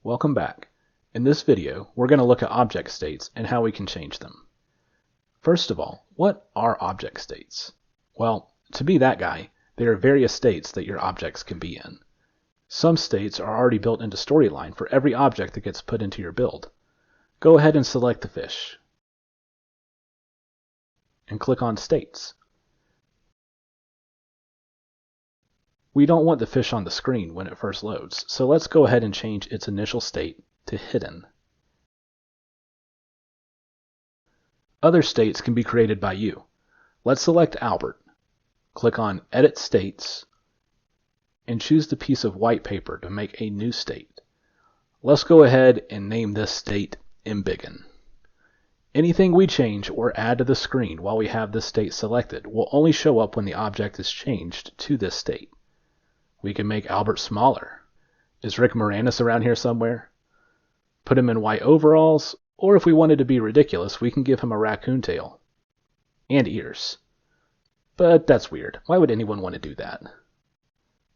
Welcome back. In this video, we're going to look at object states and how we can change them. First of all, what are object states? Well, to be that guy, there are various states that your objects can be in. Some states are already built into Storyline for every object that gets put into your build. Go ahead and select the fish and click on States. We don't want the fish on the screen when it first loads, so let's go ahead and change its initial state to Hidden. Other states can be created by you. Let's select Albert. Click on Edit States and choose the piece of white paper to make a new state. Let's go ahead and name this state Embiggen. Anything we change or add to the screen while we have this state selected will only show up when the object is changed to this state. We can make Albert smaller. Is Rick Moranis around here somewhere? Put him in white overalls, or if we wanted to be ridiculous, we can give him a raccoon tail. And ears. But that's weird. Why would anyone want to do that?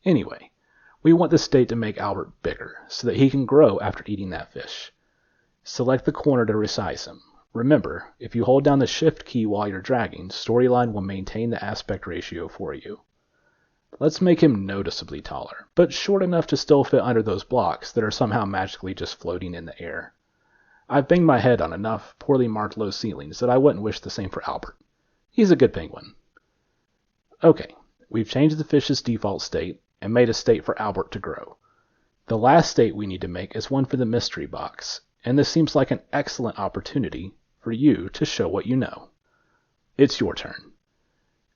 Anyway, we want this state to make Albert bigger, so that he can grow after eating that fish. Select the corner to resize him. Remember, if you hold down the Shift key while you're dragging, Storyline will maintain the aspect ratio for you. Let's make him noticeably taller, but short enough to still fit under those blocks that are somehow magically just floating in the air. I've banged my head on enough poorly marked low ceilings that I wouldn't wish the same for Albert. He's a good penguin. Okay, we've changed the fish's default state and made a state for Albert to grow. The last state we need to make is one for the mystery box, and this seems like an excellent opportunity for you to show what you know. It's your turn.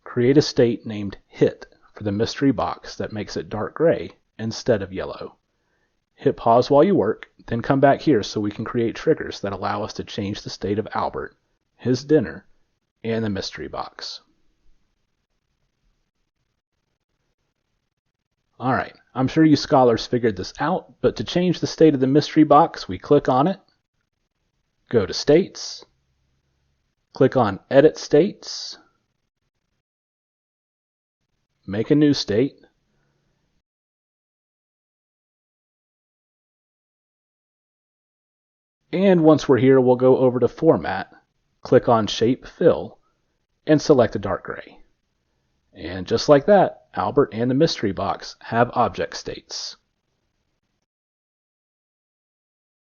Create a state named Hit for the mystery box that makes it dark gray instead of yellow. Hit pause while you work, then come back here so we can create triggers that allow us to change the state of Albert, his dinner, and the mystery box. Alright, I'm sure you scholars figured this out, but to change the state of the mystery box, we click on it, go to States, click on Edit States, make a new state, and once we're here, we'll go over to Format, click on Shape Fill, and select a dark gray. And just like that, Albert and the mystery box have object states.